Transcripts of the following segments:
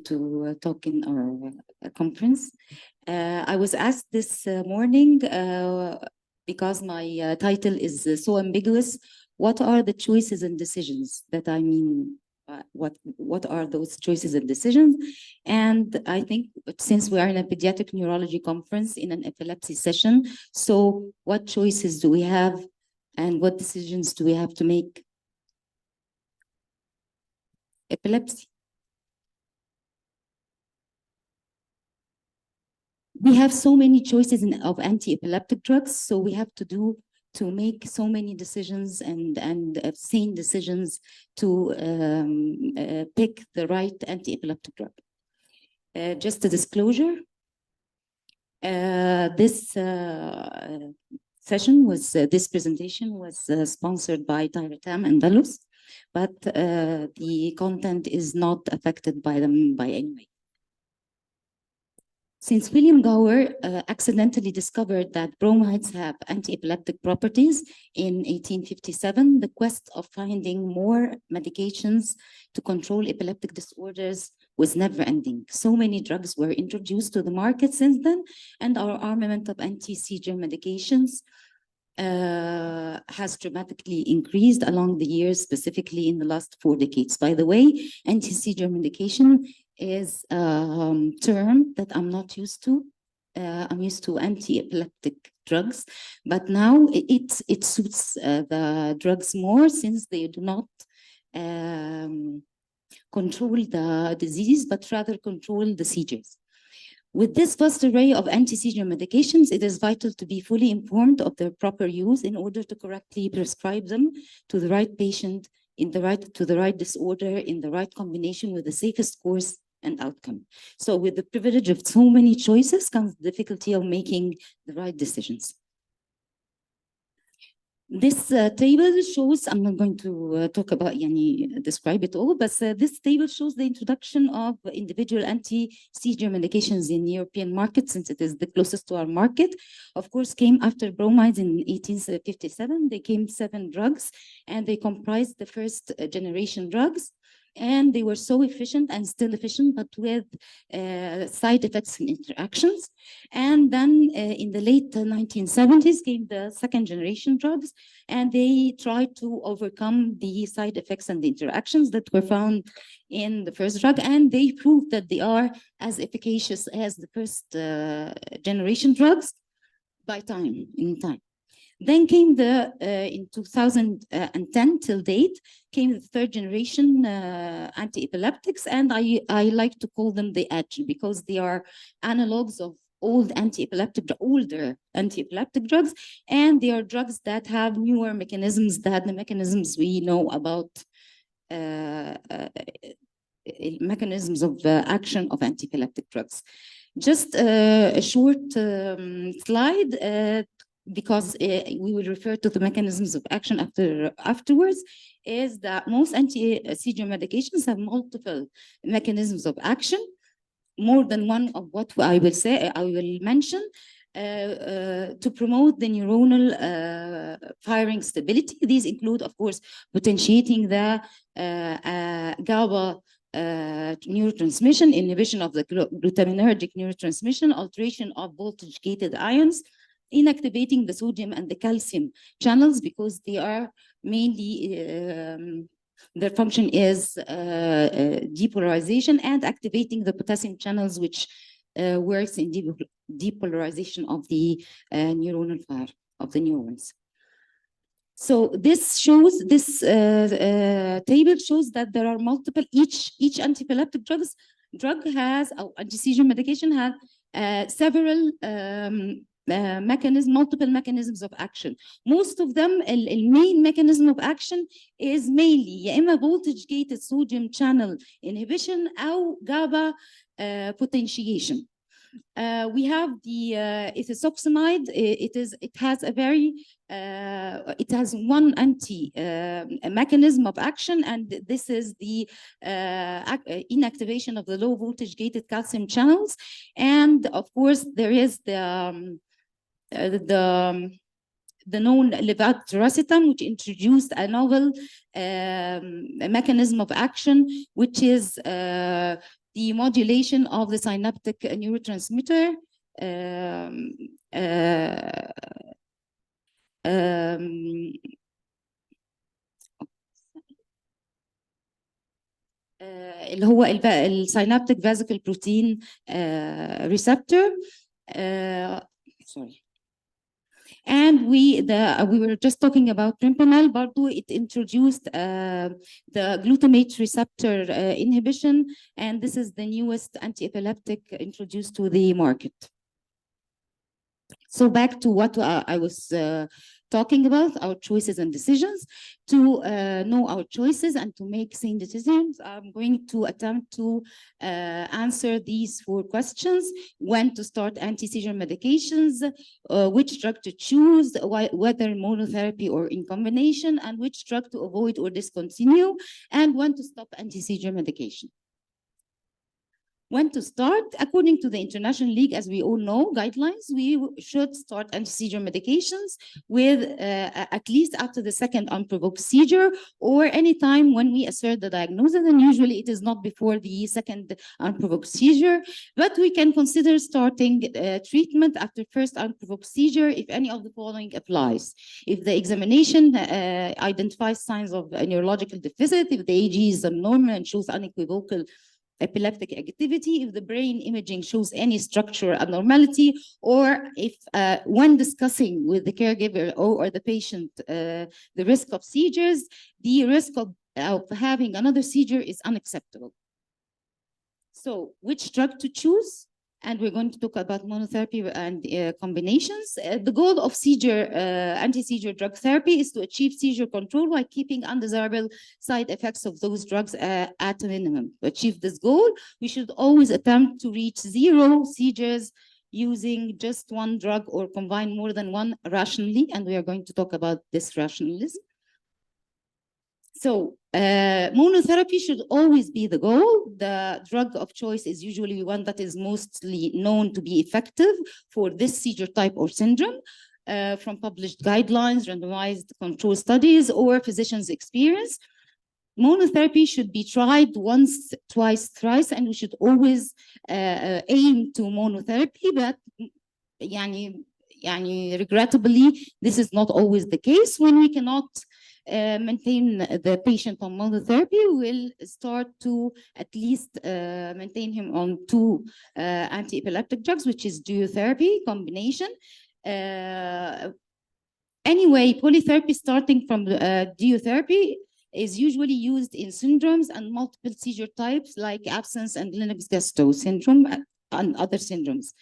to talk in our conference. I was asked this morning because my title is so ambiguous. What are the choices and decisions that I mean? What are those choices and decisions? And I think since we are in a pediatric neurology conference in an epilepsy session, so what choices do we have and what decisions do we have to make? Epilepsy. We have so many choices of anti-epileptic drugs, so we have to make so many decisions and sane decisions to pick the right anti-epileptic drug. Just a disclosure, this session was, this presentation was sponsored by Tyratam and Dalus, but the content is not affected by them by any way. Since William Gower accidentally discovered that bromides have anti-epileptic properties in 1857, the quest of finding more medications to control epileptic disorders was never ending. So many drugs were introduced to the market since then, and our armament of anti-seizure medications has dramatically increased along the years, specifically in the last 4 decades. By the way, anti-seizure medication is a term that I'm not used to. I'm used to anti-epileptic drugs, but now it suits the drugs more since they do not control the disease, but rather control the seizures. With this vast array of anti-seizure medications, it is vital to be fully informed of their proper use in order to correctly prescribe them to the right patient to the right disorder in the right combination with the safest course and outcome. So with the privilege of so many choices comes the difficulty of making the right decisions. This table shows, I'm not going to talk about, describe it all, but this table shows the introduction of individual anti-seizure medications in European market, since it is the closest to our market. Of course, came after bromides in 1857. They came 7 drugs, and they comprised the first generation drugs. And they were so efficient and still efficient, but with side effects and interactions. And then in the late 1970s came the second generation drugs, and they tried to overcome the side effects and the interactions that were found in the first drug, and they proved that they are as efficacious as the first generation drugs in time. Then came in 2010 till date, came the third generation anti-epileptics, and I like to call them the edge because they are analogs of older anti-epileptic drugs, and they are drugs that have newer mechanisms than the mechanisms we know about mechanisms of action of anti-epileptic drugs. Just a short slide, because we will refer to the mechanisms of action afterwards, is that most anti-seizure medications have multiple mechanisms of action, more than one of what I will mention, to promote the neuronal firing stability. These include, of course, potentiating the GABA neurotransmission, inhibition of the glutaminergic neurotransmission, alteration of voltage-gated ions, inactivating the sodium and the calcium channels because they are mainly, their function is depolarization, and activating the potassium channels, which works in depolarization of the neuronal fire of the neurons. So this table shows that there are multiple, each anti-epileptic drug has, anti-seizure medication has several multiple mechanisms of action. Most of them, the main mechanism of action is mainly يا إما voltage gated sodium channel inhibition أو GABA potentiation. We have the ethosuximide. It has one mechanism of action, and this is the inactivation of the low voltage gated calcium channels. And of course, there is the known levetiracetam, which introduced a novel mechanism of action, which is the modulation of the synaptic neurotransmitter. اللي هو السينابتيك فاسيكل بروتين receptor. Sorry. And we were just talking about Pimpinel, برضو it introduced the glutamate receptor inhibition, and this is the newest anti-epileptic introduced to the market. So back to what I was talking about, our choices and decisions. To know our choices and to make sane decisions, I'm going to attempt to answer these 4 questions. When to start anti-seizure medications, which drug to choose, whether monotherapy or in combination, and which drug to avoid or discontinue, and when to stop anti-seizure medication. When to start, according to the International League, as we all know, guidelines, we should start anti-seizure medications with at least after the second unprovoked seizure, or any time when we assert the diagnosis, and usually it is not before the second unprovoked seizure, but we can consider starting treatment after first unprovoked seizure if any of the following applies. If the examination identifies signs of a neurological deficit, if the EEG is abnormal and shows unequivocal epileptic activity, if the brain imaging shows any structural abnormality, or if when discussing with the caregiver or the patient the risk of seizures, the risk of having another seizure is unacceptable. So which drug to choose? And we're going to talk about monotherapy and combinations. The goal of anti-seizure drug therapy is to achieve seizure control while keeping undesirable side effects of those drugs at a minimum. To achieve this goal, we should always attempt to reach 0 seizures using just one drug or combine more than one rationally, and we are going to talk about this rationalism. So monotherapy should always be the goal. The drug of choice is usually one that is mostly known to be effective for this seizure type or syndrome from published guidelines, randomized control studies, or physicians' experience. Monotherapy should be tried once, twice, thrice, and we should always aim to monotherapy, but regrettably, this is not always the case. When we cannot maintain the patient on monotherapy, we'll start to at least maintain him on 2 anti-epileptic drugs, which is duotherapy combination. Anyway, polytherapy starting from duotherapy is usually used in syndromes and multiple seizure types like absence and Lennox-Gastaut syndrome and other syndromes.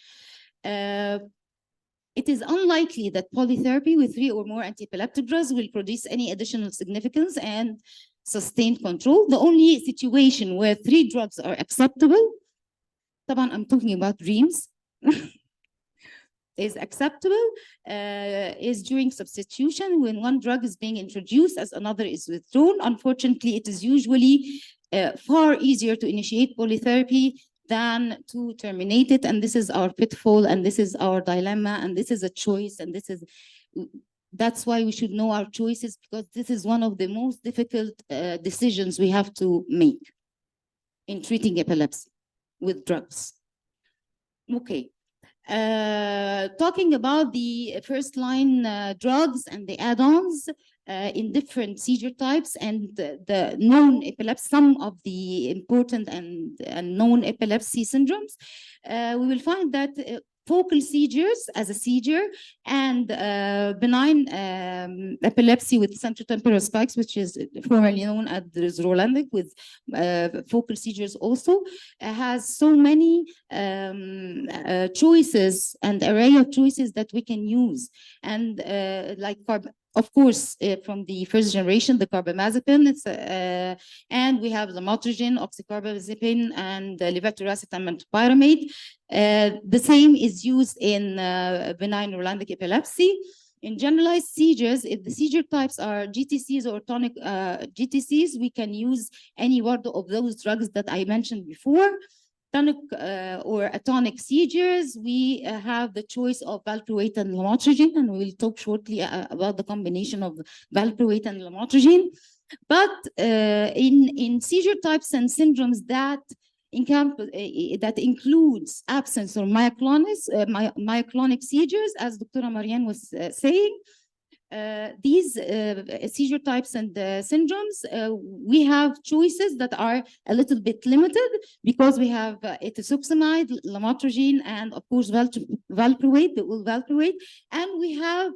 It is unlikely that polytherapy with 3 or more anti-epileptic drugs will produce any additional significance and sustained control. The only situation where 3 drugs are acceptable, I'm talking about dreams, is acceptable is during substitution when one drug is being introduced as another is withdrawn. Unfortunately, it is usually far easier to initiate polytherapy than to terminate it, and this is our pitfall, and this is our dilemma, and this is a choice, and that's why we should know our choices, because this is one of the most difficult decisions we have to make in treating epilepsy with drugs. Okay. Talking about the first-line drugs and the add-ons in different seizure types and the known epilepsy, some of the important and known epilepsy syndromes, we will find that focal seizures as a seizure and benign epilepsy with centrotemporal spikes, which is formerly known as Rolandic, with focal seizures also, has so many choices and array of choices that we can use. And like of course, from the first generation, the carbamazepine, and we have lamotrigine, oxcarbazepine, and levetiracetam and topiramate. The same is used in benign Rolandic epilepsy. In generalized seizures, if the seizure types are GTCs or tonic GTCs, we can use any one of those drugs that I mentioned before. Tonic or atonic seizures, we have the choice of valproate and lamotrigine, and we'll talk shortly about the combination of valproate and lamotrigine. But in seizure types and syndromes that that includes absence or myoclonic seizures, as Dr. Marianne was saying. These seizure types and syndromes, we have choices that are a little bit limited because we have ethosuximide, lamotrigine, and of course valproate, the oral valproate, and we have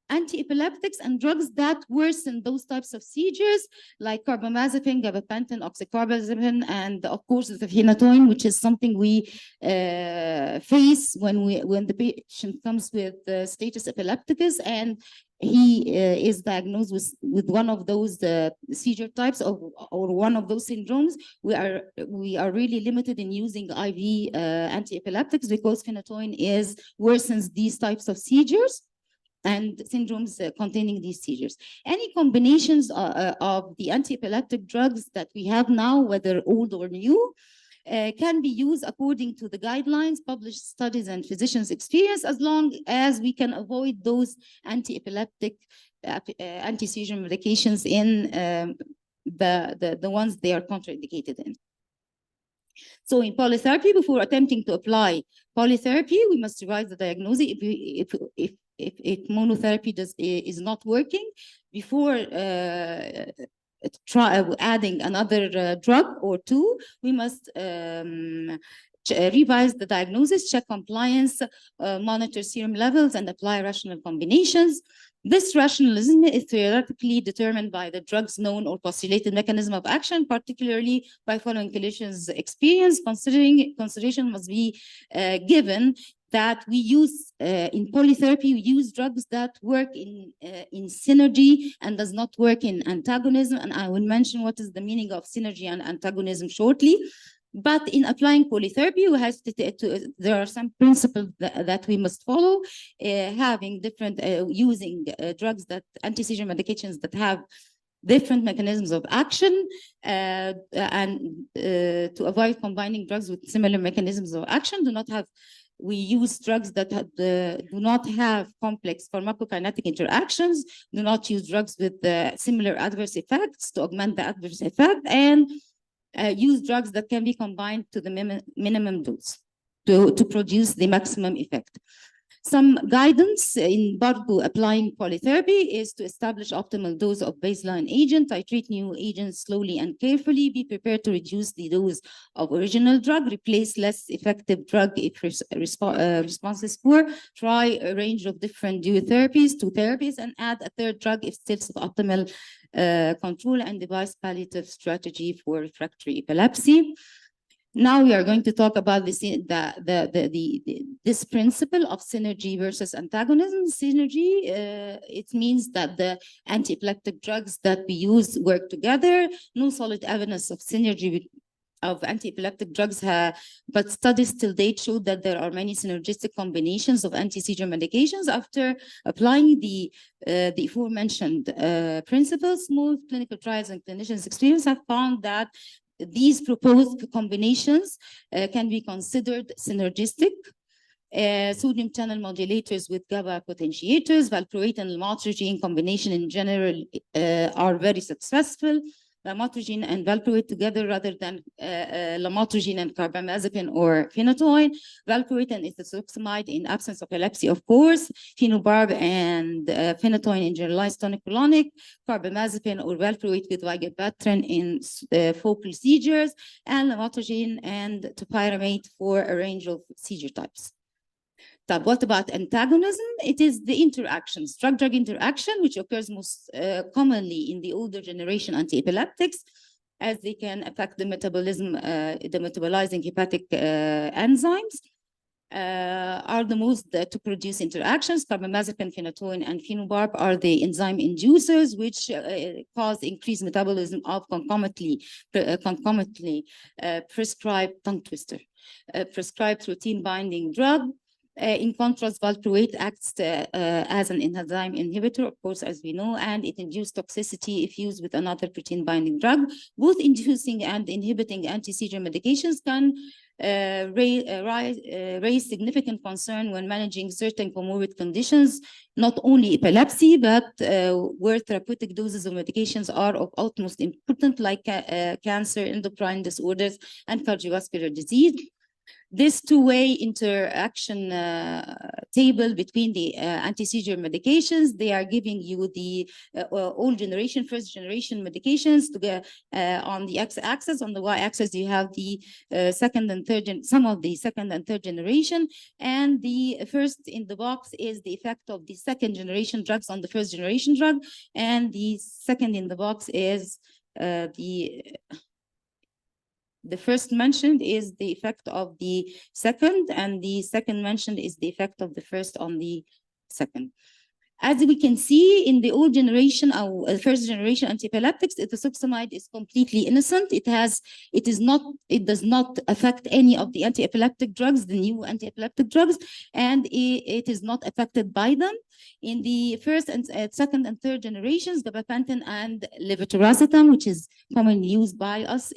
anti-epileptics and drugs that worsen those types of seizures, like carbamazepine, gabapentin, oxcarbazepine, and of course the phenytoin, which is something we face when the patient comes with status epilepticus and he is diagnosed with one of those seizure types or one of those syndromes. We are really limited in using IV anti-epileptics because phenytoin worsens these types of seizures and syndromes containing these seizures. Any combinations of the anti-epileptic drugs that we have now, whether old or new, can be used according to the guidelines, published studies, and physicians' experience, as long as we can avoid those anti-epileptic, anti-seizure medications in the ones they are contraindicated in. So in polytherapy, before attempting to apply polytherapy, we must revise the diagnosis. If monotherapy is not working, before adding another drug or two, we must revise the diagnosis, check compliance, monitor serum levels, and apply rational combinations. This rationalism is theoretically determined by the drug's known or postulated mechanism of action, particularly by following clinicians' experience. Consideration must be given that we use in polytherapy, we use drugs that work in synergy and does not work in antagonism. And I will mention what is the meaning of synergy and antagonism shortly. But in applying polytherapy, we have there are some principles that we must follow, having different, using drugs that, anti-seizure medications that have different mechanisms of action, and to avoid combining drugs with similar mechanisms of action. We use drugs that do not have complex pharmacokinetic interactions, do not use drugs with similar adverse effects to augment the adverse effect, and use drugs that can be combined to the minimum dose to produce the maximum effect. Some guidance in Barbu applying polytherapy is to establish optimal dose of baseline agent, titrate new agents slowly and carefully, be prepared to reduce the dose of original drug, replace less effective drug if response is poor, try a range of different two therapies, and add a third drug if still suboptimal control, and devise palliative strategy for refractory epilepsy. Now we are going to talk about this principle of synergy versus antagonism. Synergy, it means that the anti-epileptic drugs that we use work together. No solid evidence of synergy of anti-epileptic drugs, but studies till date show that there are many synergistic combinations of anti-seizure medications. After applying the aforementioned principles, most clinical trials and clinicians' experience have found that these proposed combinations can be considered synergistic. Sodium channel modulators with GABA potentiators, valproate and lamotrigine combination in general are very successful. Lamotrigine and valproate together rather than lamotrigine and carbamazepine or phenytoin. Valproate and ethosuximide in absence of epilepsy, of course. Phenobarb and phenytoin in generalized tonic-clonic. Carbamazepine or valproate with vigabatrin in focal seizures. And lamotrigine and topiramate for a range of seizure types. But what about antagonism? It is the interactions, drug-drug interaction, which occurs most commonly in the older generation anti-epileptics, as they can affect the metabolism, the metabolizing hepatic enzymes, are the most to produce interactions. Carbamazepine, phenytoin, and phenobarb are the enzyme inducers, which cause increased metabolism of concomitantly prescribed tongue twister, prescribed protein-binding drug. In contrast, valproate acts as an enzyme inhibitor, of course, as we know, and it induces toxicity if used with another protein-binding drug. Both inducing and inhibiting anti-seizure medications can raise significant concern when managing certain comorbid conditions, not only epilepsy, but where therapeutic doses of medications are of utmost importance, like cancer, endocrine disorders, and cardiovascular disease. This two-way interaction table between the anti-seizure medications, they are giving you the old generation, first generation medications to get on the x-axis. On the y-axis, you have the second and third, some of the second and third generation. And the first in the box is the effect of the second generation drugs on the first generation drug. And the second in the box is the first mentioned is the effect of the second, and the second mentioned is the effect of the first on the second. As we can see in the old generation, our first generation antiepileptics, ethosuximide is completely innocent. It does not affect any of the antiepileptic drugs, the new antiepileptic drugs, and it is not affected by them. In the first and second and third generations, gabapentin and levetiracetam, which is commonly used by us,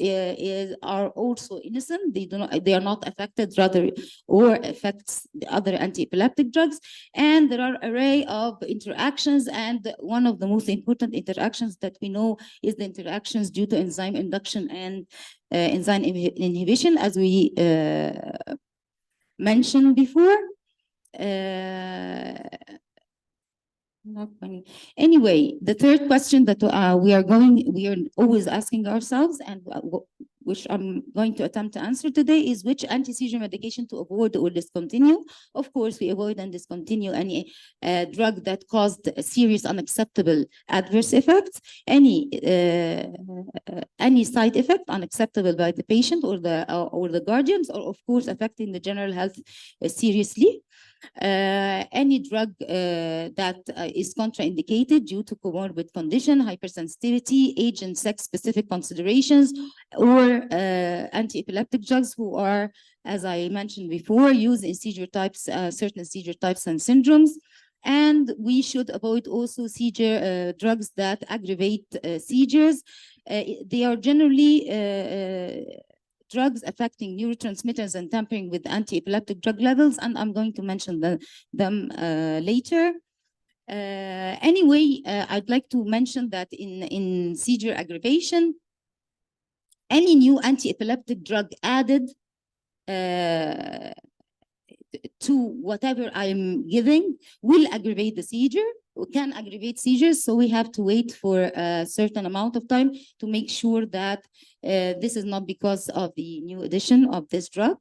are also innocent. They are not affected, rather, or affects the other antiepileptic drugs. And there are an array of interactions, and one of the most important interactions that we know is the interactions due to enzyme induction and enzyme inhibition, as we mentioned before. Anyway, the third question that we are always asking ourselves, and which I'm going to attempt to answer today, is which anti-seizure medication to avoid or discontinue. Of course, we avoid and discontinue any drug that caused serious unacceptable adverse effects, any side effect unacceptable by the patient or the guardians, or of course affecting the general health seriously. Any drug that is contraindicated due to comorbid condition, hypersensitivity, age and sex-specific considerations, or anti-epileptic drugs who are, as I mentioned before, used in seizure types, certain seizure types and syndromes. And we should avoid also seizure drugs that aggravate seizures. They are generally drugs affecting neurotransmitters and tampering with anti-epileptic drug levels, and I'm going to mention them later. Anyway, I'd like to mention that in seizure aggravation, any new anti-epileptic drug added to whatever I'm giving will aggravate the seizure, can aggravate seizures, so we have to wait for a certain amount of time to make sure that this is not because of the new addition of this drug.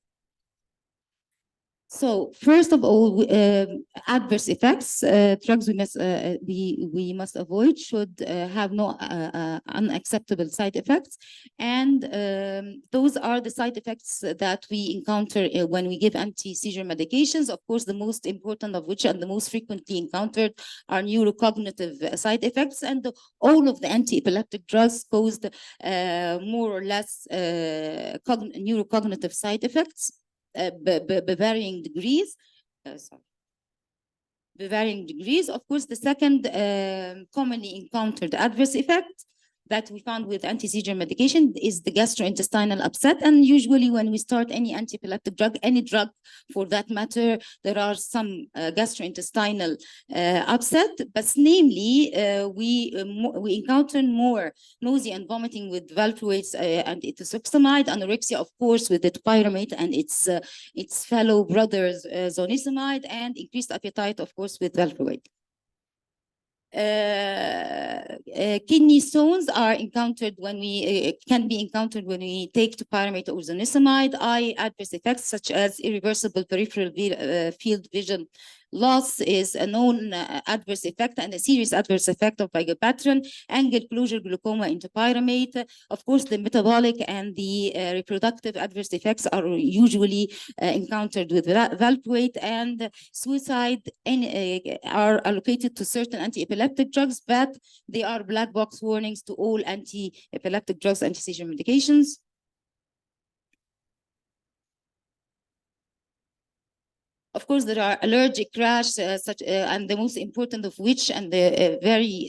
So first of all, adverse effects, drugs we must avoid should have no unacceptable side effects, and those are the side effects that we encounter when we give anti-seizure medications. Of course, the most important of which and the most frequently encountered are neurocognitive side effects, and all of the anti-epileptic drugs caused more or less neurocognitive side effects. Varying degrees. Varying degrees. Of course, the second commonly encountered adverse effect that we found with anti-seizure medication is the gastrointestinal upset. And usually when we start any anti-epileptic drug, any drug for that matter, there are some gastrointestinal upset, but namely we encounter more nausea and vomiting with valproates and ethosuximide, anorexia, of course, with the topiramate and its fellow brothers zonisamide, and increased appetite, of course, with valproate. Kidney stones are encountered when we can be encountered when we take topiramate or zonisamide. Eye adverse effects such as irreversible peripheral field vision loss is a known adverse effect and a serious adverse effect of pegapatrin. Angle closure glaucoma in topiramate. Of course, the metabolic and the reproductive adverse effects are usually encountered with valproate, and suicide are allocated to certain anti-epileptic drugs, but they are black box warnings to all anti-epileptic drugs, anti-seizure medications. Of course, there are allergic rash, and the most important of which, and the very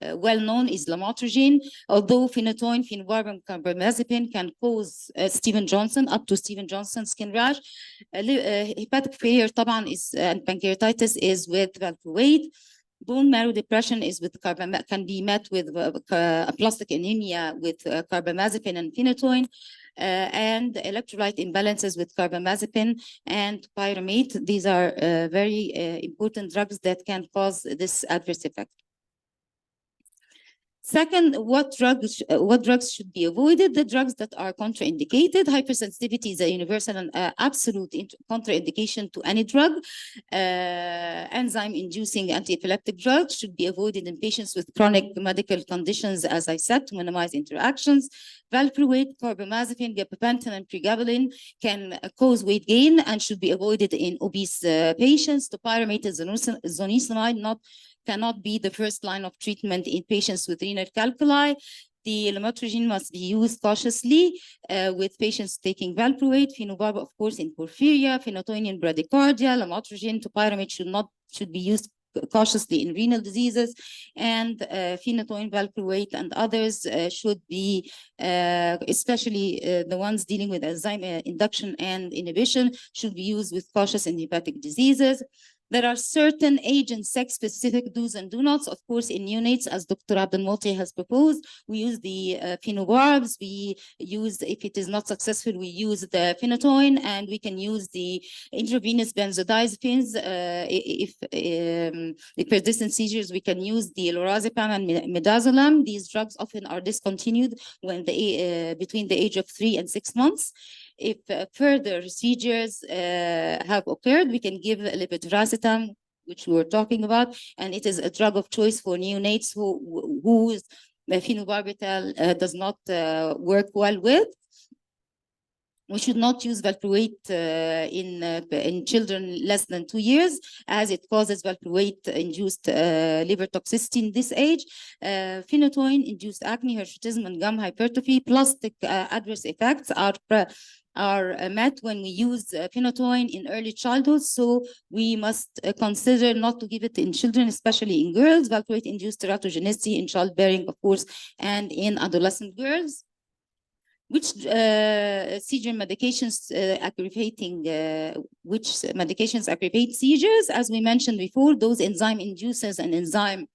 well known is lamotrigine, although phenytoin, phenobarbital, carbamazepine can cause Steven Johnson, up to Steven Johnson skin rash. Hepatic failure طبعا is and pancreatitis is with valproate. Bone marrow depression is with can be met with aplastic anemia with carbamazepine and phenytoin, and electrolyte imbalances with carbamazepine and pyramate. These are very important drugs that can cause this adverse effect. Second, what drugs should be avoided? The drugs that are contraindicated. Hypersensitivity is a universal and absolute contraindication to any drug. Enzyme-inducing anti-epileptic drugs should be avoided in patients with chronic medical conditions, as I said, to minimize interactions. Valproate, carbamazepine, gabapentin, and pregabalin can cause weight gain and should be avoided in obese patients. Topiramate is zonisamide, cannot be the first line of treatment in patients with renal calculi. The lamotrigine must be used cautiously with patients taking valproate, phenobarbital, of course, in porphyria, phenytoin in bradycardia. Lamotrigine, topiramate should be used cautiously in renal diseases, and phenytoin, valproate, and others should be, especially the ones dealing with enzyme induction and inhibition, should be used with cautious in hepatic diseases. There are certain agents, sex-specific do's and do-nots. Of course, in neonates, as Dr. Abdelmouty has proposed, we use the phenobarbs. We use, if it is not successful, we use the phenytoin, and we can use the intravenous benzodiazepines. If persistent seizures, we can use the lorazepam and midazolam. These drugs often are discontinued when between the age of 3 and 6 months. If further seizures have occurred, we can give levetiracetam, which we were talking about, and it is a drug of choice for neonates whose phenobarbital does not work well with. We should not use valproate in children less than 2 years, as it causes valproate-induced liver toxicity in this age. Phenytoin-induced acne, hirsutism, and gum hypertrophy. Plastic adverse effects are met when we use phenytoin in early childhood, so we must consider not to give it in children, especially in girls. Valproate-induced teratogenicity in childbearing, of course, and in adolescent girls. Which seizure medications which medications aggravate seizures? As we mentioned before, those enzyme inducers and enzyme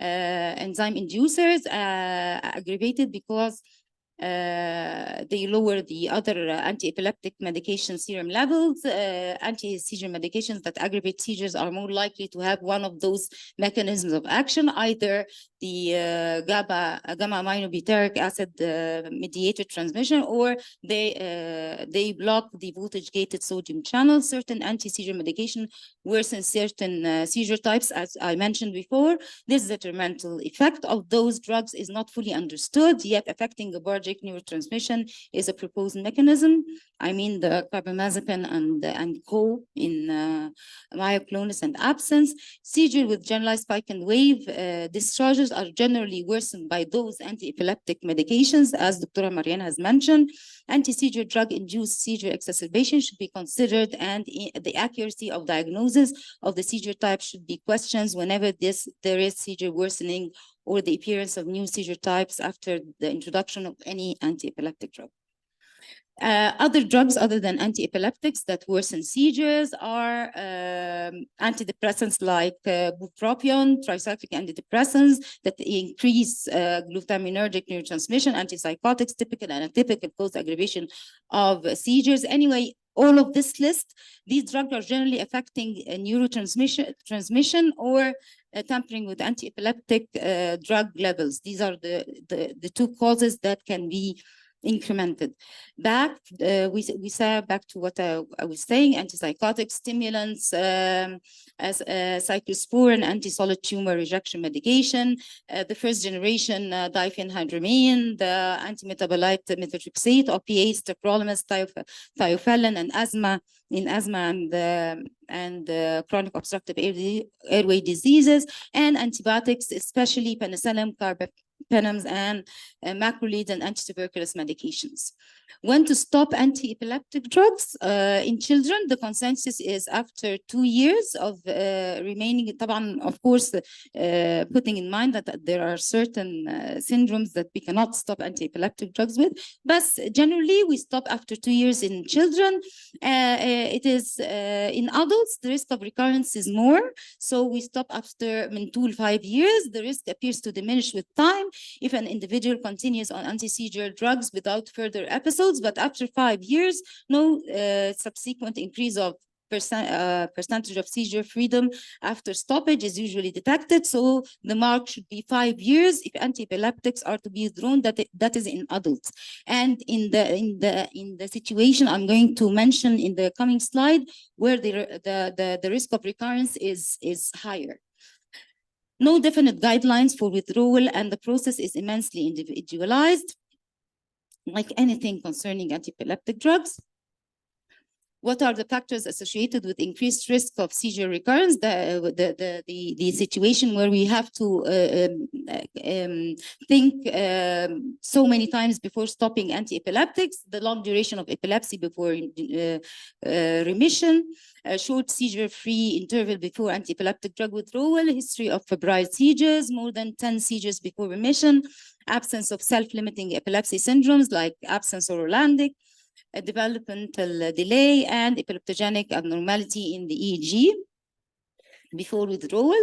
inducers aggravated because they lower the other anti-epileptic medication serum levels. Anti-seizure medications that aggravate seizures are more likely to have one of those mechanisms of action, either the gamma aminobutyric acid mediated transmission, or they block the voltage-gated sodium channel. Certain anti-seizure medication worsen certain seizure types, as I mentioned before. This detrimental effect of those drugs is not fully understood, yet affecting the neurotransmission is a proposed mechanism. I mean the carbamazepine and co in myoclonus and absence. Seizure with generalized spike and wave discharges are generally worsened by those anti-epileptic medications, as Dr. Marianne has mentioned. Anti-seizure drug-induced seizure exacerbation should be considered, and the accuracy of diagnosis of the seizure type should be questioned whenever there is seizure worsening or the appearance of new seizure types after the introduction of any anti-epileptic drug. Other drugs other than anti-epileptics that worsen seizures are antidepressants like bupropion, tricyclic antidepressants that increase glutaminergic neurotransmission, antipsychotics, typical and atypical cause aggravation of seizures. Anyway, all of this list, these drugs are generally affecting neurotransmission or tampering with anti-epileptic drug levels. These are the two causes that can be incremented. We saw back to what I was saying, antipsychotic stimulants, cyclosporin, anti-solid tumor rejection medication, the first generation diphenhydramine, the antimetabolite methotrexate, opiates, tacrolimus, thiophelin, and asthma and chronic obstructive airway diseases, and antibiotics, especially penicillin, Penims and macrolides and antituberculous medications. When to stop anti-epileptic drugs in children, the consensus is after 2 years of remaining, of course, putting in mind that there are certain syndromes that we cannot stop anti-epileptic drugs with, but generally we stop after 2 years in children. It is in adults, the risk of recurrence is more, so we stop after 2 to 5 years. The risk appears to diminish with time if an individual continues on anti-seizure drugs without further episodes, but after 5 years, no subsequent increase of percentage of seizure freedom after stoppage is usually detected. So the mark should be 5 years if anti-epileptics are to be withdrawn. That is in adults. And in the situation I'm going to mention in the coming slide, where the risk of recurrence is higher. No definite guidelines for withdrawal, and the process is immensely individualized, like anything concerning anti-epileptic drugs. What are the factors associated with increased risk of seizure recurrence? The situation where we have to think so many times before stopping anti-epileptics, the long duration of epilepsy before remission, a short seizure-free interval before anti-epileptic drug withdrawal, history of febrile seizures, more than 10 seizures before remission, absence of self-limiting epilepsy syndromes like absence or Orlandic, a developmental delay, and epileptogenic abnormality in the EEG before withdrawal.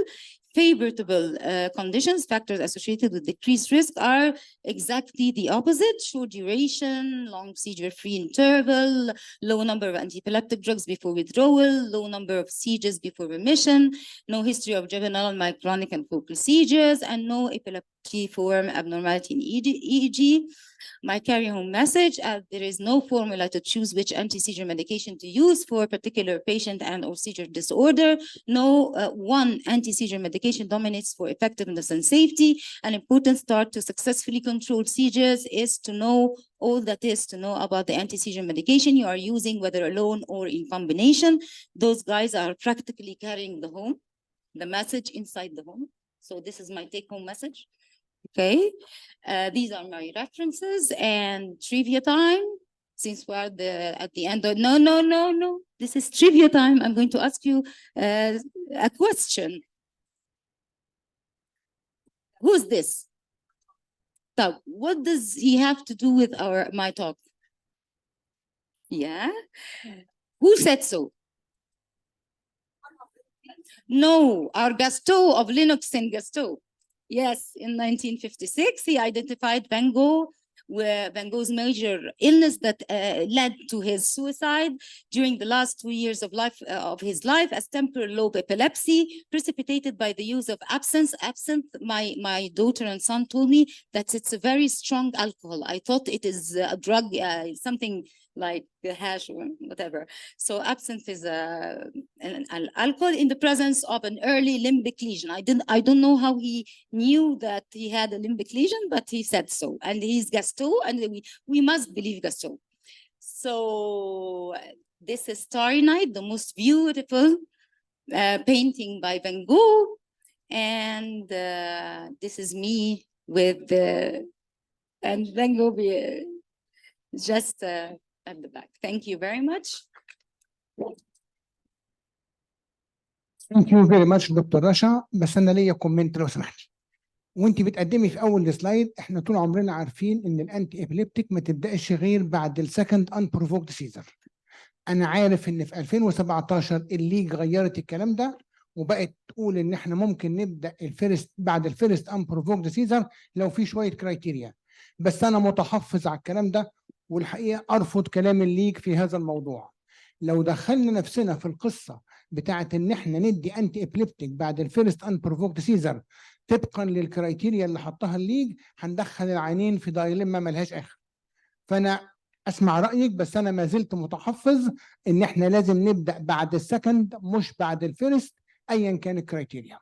Favorable conditions, factors associated with decreased risk are exactly the opposite: short duration, long seizure-free interval, low number of anti-epileptic drugs before withdrawal, low number of seizures before remission, no history of juvenile, myoclonic, and focal seizures, and no epileptiform abnormality in EEG. My carry-home message, there is no formula to choose which anti-seizure medication to use for a particular patient and or seizure disorder. No one anti-seizure medication dominates for effectiveness and safety. An important start to successfully control seizures is to know all that is to know about the anti-seizure medication you are using, whether alone or in combination. Those guys are practically carrying the message inside the home. So this is my take-home message. Okay, these are my references and trivia time. Since we're at the end of, no, this is trivia time. I'm going to ask you a question. Who's this? So what does he have to do with my talk? Yeah, who said so? No, our Gastaut of Linux and Gastaut. Yes, in 1956, he identified Van Gogh's major illness that led to his suicide during the last 2 years of his life as temporal lobe epilepsy, precipitated by the use of absinthe. Absinthe, my daughter and son told me that it's a very strong alcohol. I thought it is a drug, something like hash or whatever. So absinthe is an alcohol in the presence of an early limbic lesion. I don't know how he knew that he had a limbic lesion, but he said so. And he's Gastaut, and we must believe Gastaut. So this is Starry Night, the most beautiful painting by Van Gogh. And this is me with and Van Gogh just at the back. Thank you very much. Thank you very much دكتور رشا. بس انا ليا كومنت لو سمحتي. وانت بتقدمي في اول سلايد، احنا طول عمرنا عارفين ان الانتي ابيليبتيك ما تبداش غير بعد السكند انبروفوكد سيزر. انا عارف ان في 2017 الليج غيرت الكلام ده وبقت تقول ان احنا ممكن نبدا بعد الفيرست انبروفوكد سيزر لو في شويه كرايتيريا، بس انا متحفظ على الكلام ده، والحقيقه ارفض كلام الليج في هذا الموضوع. لو دخلنا نفسنا في القصه بتاعت ان احنا ندي انتي ابيليبتيك بعد الفيرست انبروفوكد سيزر طبقا للكرايتيريا اللي حطها الليج، هندخل العينين في دايلما ملهاش اخر. فانا اسمع رايك، بس انا ما زلت متحفظ ان احنا لازم نبدا بعد السكند مش بعد الفيرست ايا كان الكرايتيريا.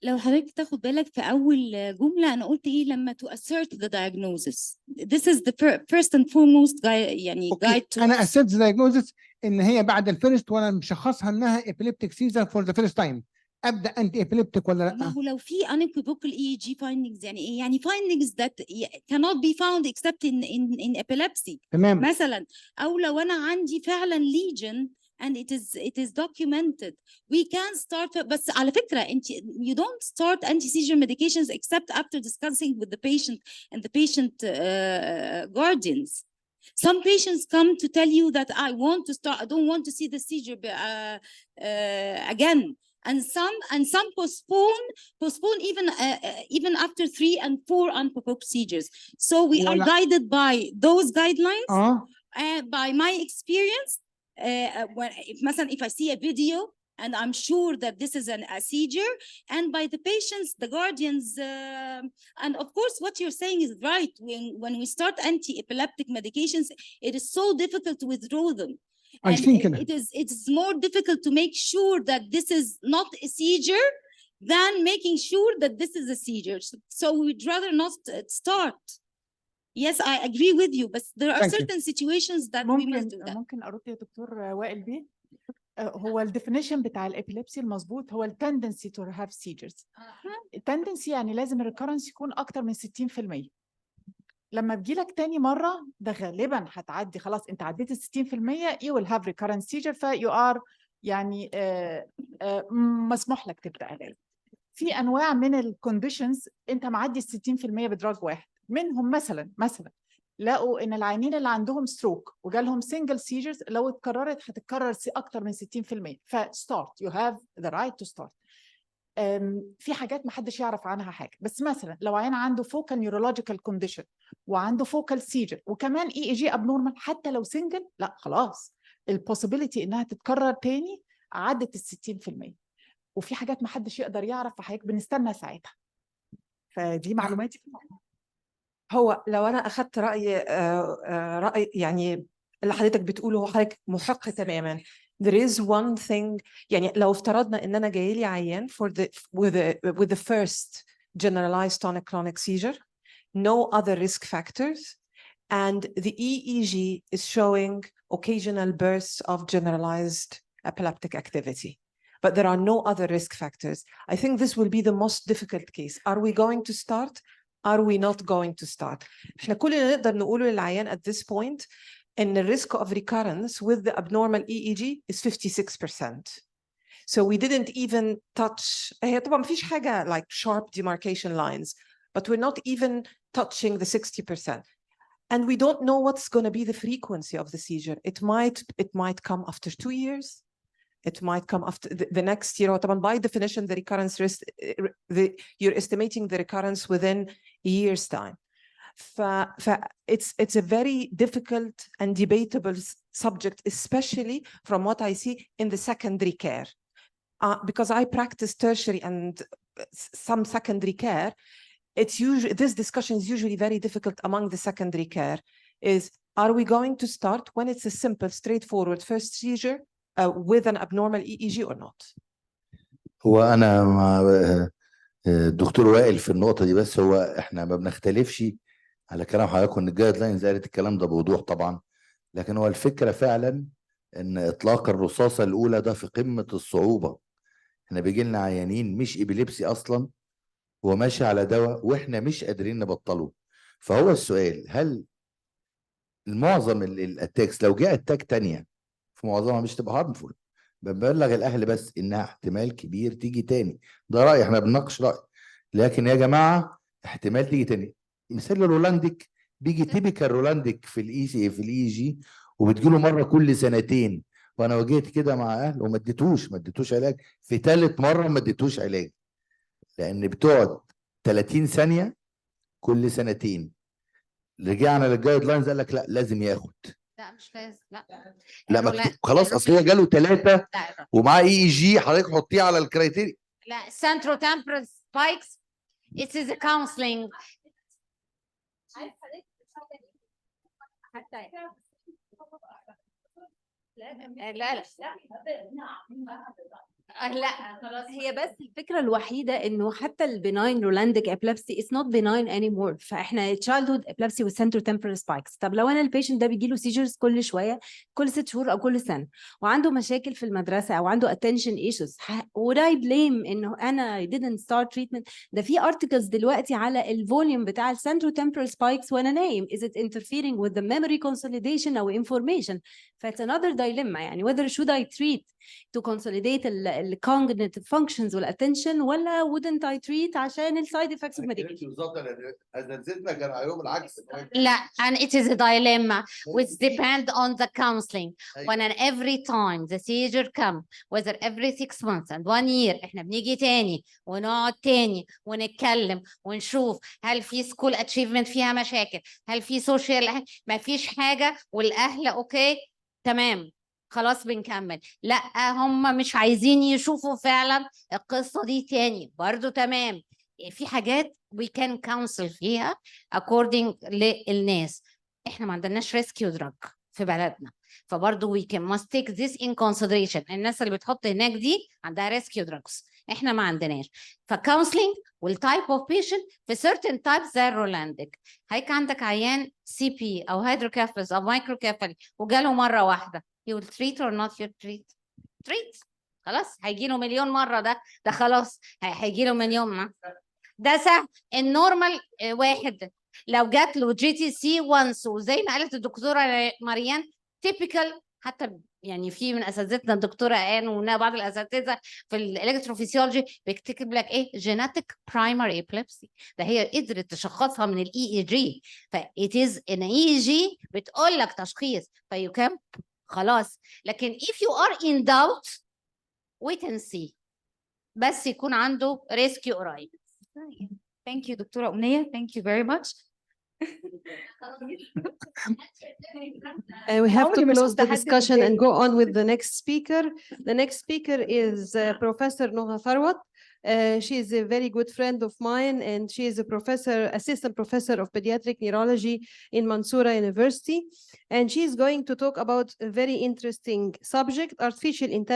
لو حضرتك تاخد بالك في اول جمله انا قلت ايه لما to assert the diagnosis. This is the first and foremost يعني guide to انا assert the diagnosis ان هي بعد الفيرست وانا مشخصها انها epileptic seizure for the first time. ابدا انتي ابيليبتيك ولا ما لا؟ هو لو في unequivocal EEG findings يعني ايه؟ يعني findings that cannot be found except in epilepsy تمام. مثلا، او لو انا عندي فعلا lesion and it is documented we can start. بس على فكرة انت you don't start anti-seizure medications except after discussing with the patient and the patient guardians. Some patients come to tell you that I want to start, I don't want to see the seizure again. And some postpone even after 3 and 4 unprovoked seizures. So we are guided by those guidelines. By my experience, if I see a video and I'm sure that this is a seizure, and by the patients, the guardians, and of course, what you're saying is right. When we start anti-epileptic medications, it is so difficult to withdraw them. And it is more difficult to make sure that this is not a seizure than making sure that this is a seizure. So we'd rather not start. Yes, I agree with you, but there are certain situations that we must do that. ممكن أرد يا دكتور وائل بيه؟ هو الديفينيشن بتاع الابيليبسي المظبوط هو التندنسي تو هاف سيجرز. التندنسي يعني لازم الريكورنس يكون أكتر من 60%. لما بيجيلك تاني مرة ده غالبا هتعدي خلاص، انت عديت ال 60%، you will have recurrent seizure، فيو ار يعني مسموح لك تبدأ علاج. في انواع من الكونديشنز انت معدي ال 60% بدراج واحد، منهم مثلا لقوا ان العيانين اللي عندهم ستروك وجالهم سنجل سيجرز لو اتكررت هتتكرر اكتر من 60%، فستارت يو هاف ذا رايت تو ستارت. في حاجات ما حدش يعرف عنها حاجه، بس مثلا لو عيان عنده فوكال نيورولوجيكال كونديشن وعنده فوكال سيجر وكمان اي جي ابنورمال، حتى لو سنجل، لا خلاص البوسيبيليتي انها تتكرر تاني عدت ال 60%. وفي حاجات ما حدش يقدر يعرف، فحضرتك بنستنى ساعتها. فدي معلوماتي في الموضوع. هو لو انا اخذت راي يعني اللي حضرتك بتقوله هو حضرتك محق تماما. There is one thing، يعني لو افترضنا ان انا جاي لي عيان with the first generalized tonic-clonic seizure, no other risk factors, and the EEG is showing occasional bursts of generalized epileptic activity, but there are no other risk factors. I think this will be the most difficult case. Are we going to start? Are we not going to start? احنا كل اللي نقدر نقوله للعيان at this point ان the risk of recurrence with the abnormal EEG is 56%. So we didn't even touch. هي طبعا مفيش حاجة like sharp demarcation lines, but we're not even touching the 60%. And we don't know what's going to be the frequency of the seizure. It might come after 2 years. It might come after the next year. طبعا by definition the recurrence risk, you're estimating the recurrence within a year's time. It's a very difficult and debatable subject, especially from what I see in the secondary care. Because I practice tertiary and some secondary care, this discussion is usually very difficult among the secondary care. Are we going to start when it's a simple, straightforward first seizure with an abnormal EEG or not? هو أنا مع الدكتور وائل في النقطة دي، بس هو إحنا ما بنختلفش على كلام حضرتك إن الجايد لاينز قالت الكلام ده بوضوح طبعا، لكن هو الفكرة فعلا إن إطلاق الرصاصة الأولى ده في قمة الصعوبة. إحنا بيجي لنا عيانين مش إبيليبسي أصلا وماشي على دواء وإحنا مش قادرين نبطله. فهو السؤال، هل معظم الاتاكس لو جاء اتاك تانية في معظمها مش تبقى هارمفول؟ ببلغ الاهل بس انها احتمال كبير تيجي تاني. ده راي، احنا بنناقش راي، لكن يا جماعه احتمال تيجي تاني. مثال الرولانديك بيجي تيبيكال رولانديك في الاي سي في الاي جي وبتجيله مره كل سنتين، وانا واجهت كده مع اهل وما اديتوش علاج. في ثالث مره ما اديتوش علاج لان بتقعد 30 ثانيه كل سنتين. رجعنا للجايد لاينز قال لك لا لازم ياخد. لا مش لازم، لا مكتوب خلاص، اصل هو جاله 3 ومعاه اي جي، حضرتك حطيه على الكرايتيريا. لا سنترو تمبرال سبايكس it is a counseling. لا لا خلاص. هي بس الفكرة الوحيدة إنه حتى البناين رولانديك epilepsy is not benign anymore. فإحنا childhood epilepsy with centrotemporal spikes. طب لو أنا البيشنت ده بيجيله seizures كل شوية، كل 6 شهور أو كل سنة، وعنده مشاكل في المدرسة أو عنده attention issues، would I blame إنه أنا didn't start treatment؟ ده في articles دلوقتي على الفوليوم بتاع centrotemporal spikes وأنا نايم. Is it interfering with the memory consolidation أو information؟ فit's another dilemma يعني whether should I treat to consolidate the cognitive functions والattention ولا wouldn't I treat عشان ال side effects of medication. بالظبط انا نزلنا كان هيوم العكس. لا and it is a dilemma which depend on the counseling. when and every time the seizure come whether every 6 months and 1 year احنا بنيجي تاني ونقعد تاني ونتكلم ونشوف هل في school achievement فيها مشاكل، هل في social، ما فيش حاجة والأهل اوكي تمام خلاص بنكمل. لا هم مش عايزين يشوفوا فعلا القصة دي تاني برضو تمام. في حاجات we can counsel فيها according للناس. احنا ما عندناش rescue drug في بلدنا، فبرضو we can must take this in consideration. الناس اللي بتحط هناك دي عندها rescue drugs، احنا ما عندناش. فcounseling والtype of patient في certain types زي الرولانديك. هيك عندك عيان CP او hydrocephalus او microcephaly وجاله مرة واحدة، you will treat or not you treat خلاص هيجي له مليون مرة. ده خلاص هيجي له مليون مرة. ده سهل. النورمال واحد لو جات له GTC once وزي ما قالت الدكتورة مريان typical، حتى يعني في من اساتذتنا الدكتوره ان وبعض الاساتذه في الالكتروفيسيولوجي بيكتب لك ايه genetic primary epilepsy. ده هي قدرت تشخصها من الEEG. ف it is an EEG بتقول لك تشخيص فيكم خلاص. لكن if you are in doubt wait and see، بس يكون عنده ريسكيو قريب. Thank you دكتورة أمنية. Thank you very much. We have to عمري ما close شفت the حد discussion and متضايق. go on with the next speaker. The next speaker is Professor Noha Tharwat. She is a very good friend of mine, and she is a assistant professor of pediatric neurology in Mansoura University. And she is going to talk about a very interesting subject, artificial intelligence.